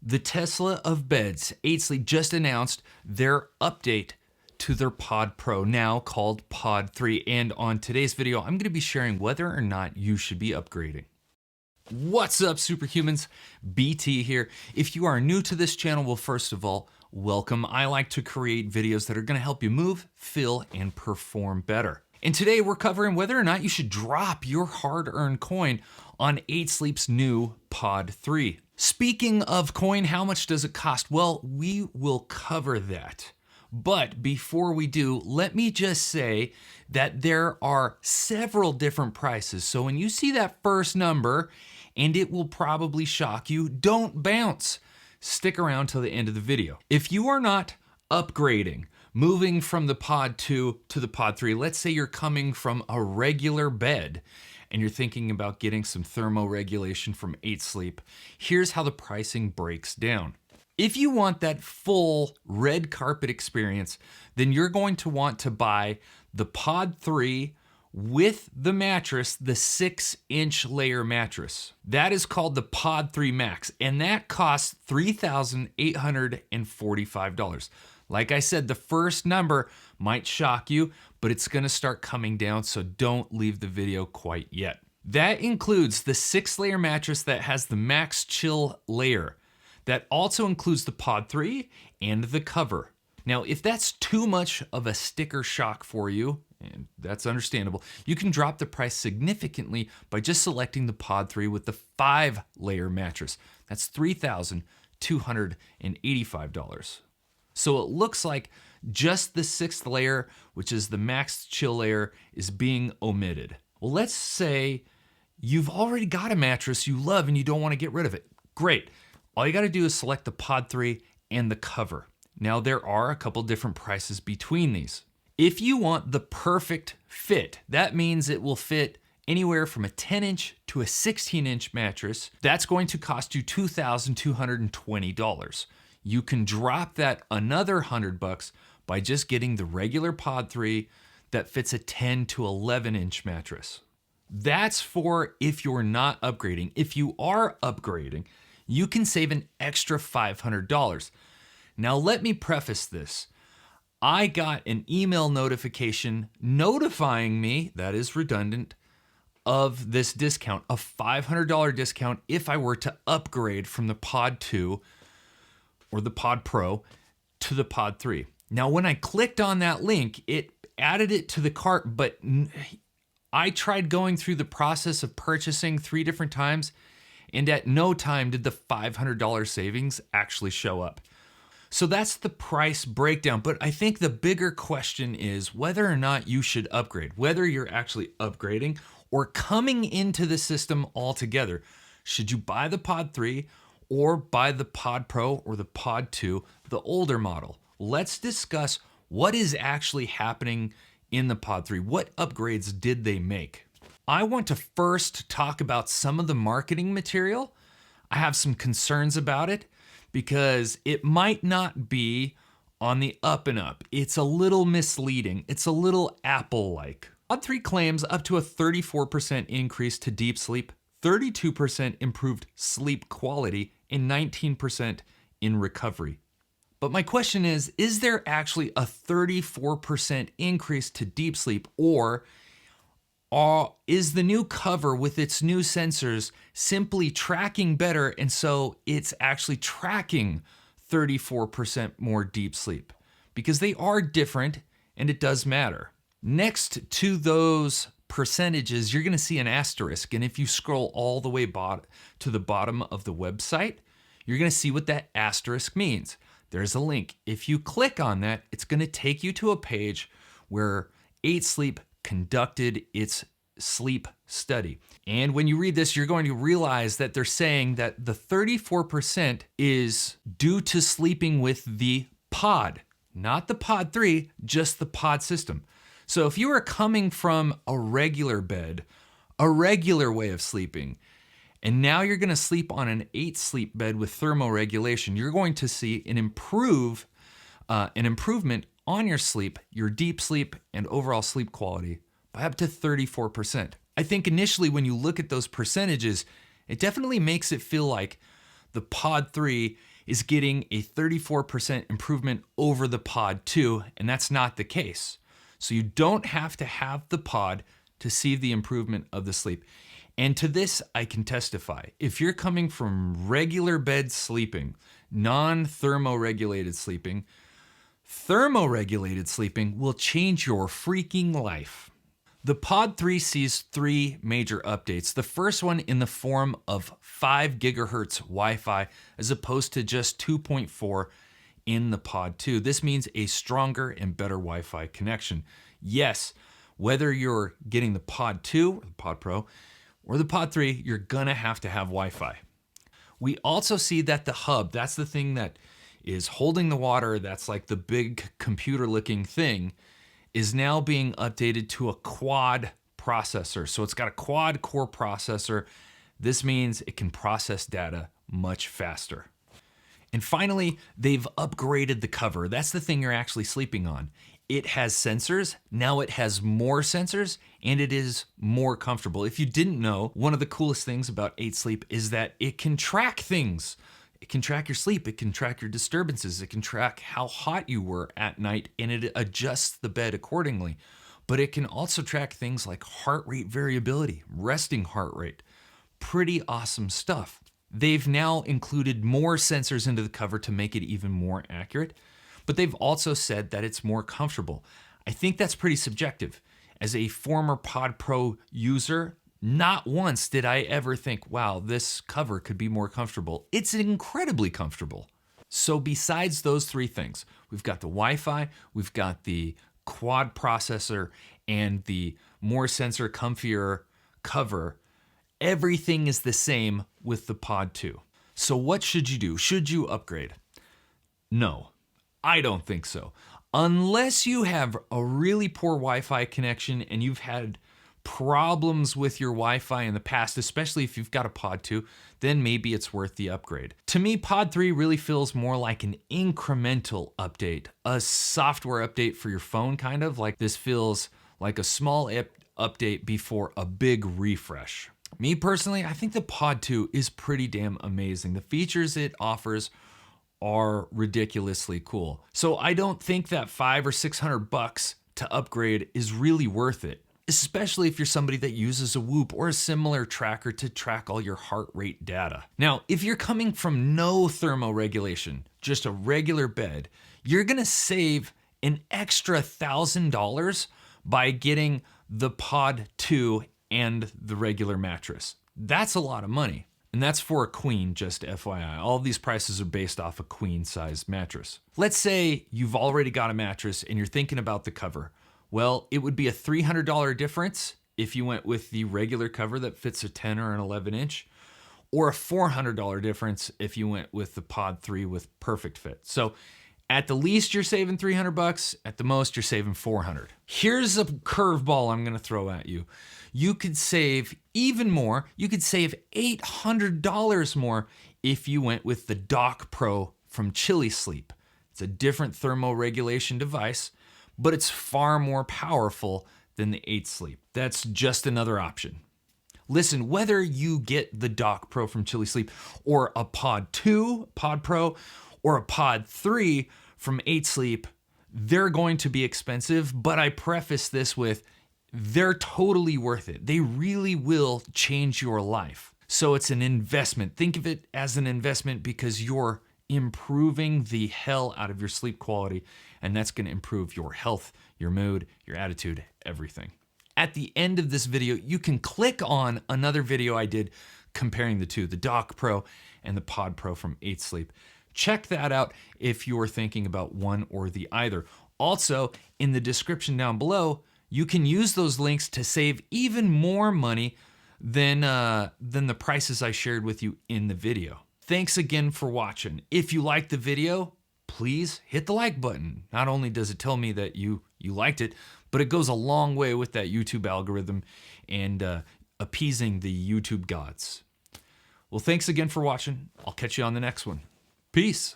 The Tesla of beds, 8 Sleep, just announced their update to their Pod Pro, now called Pod 3. And on today's video, I'm going to be sharing whether or not you should be upgrading. What's up, superhumans? BT here. If you are new to this channel, well, first of all, welcome. I like to create videos that are going to help you move, feel, and perform better. And today we're covering whether or not you should drop your hard-earned coin on 8 Sleep's new Pod 3. Speaking of coin, how much does it cost? Well, we will cover that. But before we do, let me just say that there are several different prices. So when you see that first number, and it will probably shock you, don't bounce. Stick around till the end of the video. If you are not upgrading, moving from the Pod 2 to the Pod 3, let's say you're coming from a regular bed and you're thinking about getting some thermoregulation from 8 Sleep, here's how the pricing breaks down. If you want that full red carpet experience, then you're going to want to buy the Pod 3 with the mattress, the 6-inch layer mattress. That is called the Pod 3 Max, and that costs $3,845. Like I said, the first number might shock you, but it's gonna start coming down, so don't leave the video quite yet. That includes the 6-layer mattress that has the Max Chill layer. That also includes the Pod 3 and the cover. Now, if that's too much of a sticker shock for you, and that's understandable, you can drop the price significantly by just selecting the Pod 3 with the 5-layer mattress. That's $3,285. So it looks like just the 6th layer, which is the Max Chill layer, is being omitted. Well, let's say you've already got a mattress you love and you don't want to get rid of it. Great. All you got to do is select the Pod 3 and the cover. Now, there are a couple different prices between these. If you want the perfect fit, that means it will fit anywhere from a 10-inch to a 16-inch mattress. That's going to cost you $2,220. You can drop that another $100 by just getting the regular Pod 3 that fits a 10 to 11-inch mattress. That's for if you're not upgrading. If you are upgrading, you can save an extra $500. Now, let me preface this. I got an email notification notifying me, that is redundant, of this discount, a $500 discount if I were to upgrade from the Pod 2 or the Pod Pro to the Pod 3. Now, when I clicked on that link, it added it to the cart, but I tried going through the process of purchasing 3 different times, and at no time did the $500 savings actually show up. So that's the price breakdown, but I think the bigger question is whether or not you should upgrade, whether you're actually upgrading or coming into the system altogether. Should you buy the Pod 3 or buy the Pod Pro or the Pod 2, the older model? Let's discuss what is actually happening in the Pod 3. What upgrades did they make? I want to first talk about some of the marketing material. I have some concerns about it because it might not be on the up and up. It's a little misleading. It's a little Apple-like. Pod 3 claims up to a 34% increase to deep sleep, 32% improved sleep quality, and 19% in recovery. But my question is there actually a 34% increase to deep sleep, or is the new cover with its new sensors simply tracking better, and so it's actually tracking 34% more deep sleep? Because they are different and it does matter. Next to those percentages, you're gonna see an asterisk, and if you scroll all the way to the bottom of the website, you're gonna see what that asterisk means. There's a link. If you click on that, it's gonna take you to a page where 8 Sleep conducted its sleep study. And when you read this, you're going to realize that they're saying that the 34% is due to sleeping with the pod, not the Pod 3, just the pod system. So if you are coming from a regular bed, a regular way of sleeping, and now you're gonna sleep on an 8 Sleep bed with thermoregulation, you're going to see an improvement on your sleep, your deep sleep, and overall sleep quality by up to 34%. I think initially when you look at those percentages, it definitely makes it feel like the Pod 3 is getting a 34% improvement over the Pod 2, and that's not the case. So you don't have to have the pod to see the improvement of the sleep. And to this, I can testify. If you're coming from regular bed sleeping, non-thermoregulated sleeping, thermoregulated sleeping will change your freaking life. The Pod 3 sees 3 major updates. The first one in the form of 5 gigahertz Wi-Fi as opposed to just 2.4 in the Pod 2. This means a stronger and better Wi-Fi connection. Yes, whether you're getting the Pod 2, or the Pod Pro, or the Pod 3, you're gonna have to have Wi-Fi. We also see that the hub, that's the thing that is holding the water, that's like the big computer-looking thing, is now being updated to a quad processor. So it's got a quad core processor. This means it can process data much faster. And finally, they've upgraded the cover. That's the thing you're actually sleeping on. It has sensors, now it has more sensors, and it is more comfortable. If you didn't know, one of the coolest things about 8 Sleep is that it can track things. It can track your sleep, it can track your disturbances, it can track how hot you were at night, and it adjusts the bed accordingly. But it can also track things like heart rate variability, resting heart rate. Pretty awesome stuff. They've now included more sensors into the cover to make it even more accurate, but they've also said that it's more comfortable. I think that's pretty subjective. As a former Pod Pro user, not once did I ever think, wow, this cover could be more comfortable. It's incredibly comfortable. So besides those 3 things, we've got the Wi-Fi, we've got the quad processor, and the more sensor, comfier cover. Everything is the same with the Pod 2. So what should you do? Should you upgrade? No, I don't think so. Unless you have a really poor Wi-Fi connection and you've had problems with your Wi-Fi in the past, especially if you've got a Pod 2, then maybe it's worth the upgrade. To me, Pod 3 really feels more like an incremental update, a software update for your phone, kind of. Like this feels like a small update before a big refresh. Me personally, I think the Pod 2 is pretty damn amazing. The features it offers are ridiculously cool. So I don't think that $500 or $600 to upgrade is really worth it, especially if you're somebody that uses a Whoop or a similar tracker to track all your heart rate data. Now, if you're coming from no thermoregulation, just a regular bed, you're gonna save an extra $1,000 by getting the Pod 2 and the regular mattress. That's a lot of money. And that's for a queen, just FYI. All of these prices are based off a queen size mattress. Let's say you've already got a mattress and you're thinking about the cover. Well, it would be a $300 difference if you went with the regular cover that fits a 10 or an 11 inch, or a $400 difference if you went with the Pod 3 with perfect fit. So at the least you're saving $300, at the most you're saving $400. Here's a curveball I'm gonna throw at you. You could save even more. You could save $800 more if you went with the Dock Pro from Chili Sleep. It's a different thermoregulation device, but it's far more powerful than the 8 Sleep. That's just another option. Listen, whether you get the Dock Pro from Chili Sleep or a Pod 2, Pod Pro, or a Pod 3 from 8 Sleep, they're going to be expensive, but I preface this with, they're totally worth it. They really will change your life. So it's an investment. Think of it as an investment because you're improving the hell out of your sleep quality, and that's going to improve your health, your mood, your attitude, everything. At the end of this video, you can click on another video I did comparing the two, the Dock Pro and the Pod Pro from 8 Sleep. Check that out if you're thinking about one or the other. Also, in the description down below, you can use those links to save even more money than the prices I shared with you in the video. Thanks again for watching. If you liked the video, please hit the like button. Not only does it tell me that you liked it, but it goes a long way with that YouTube algorithm and appeasing the YouTube gods. Well, thanks again for watching. I'll catch you on the next one. Peace.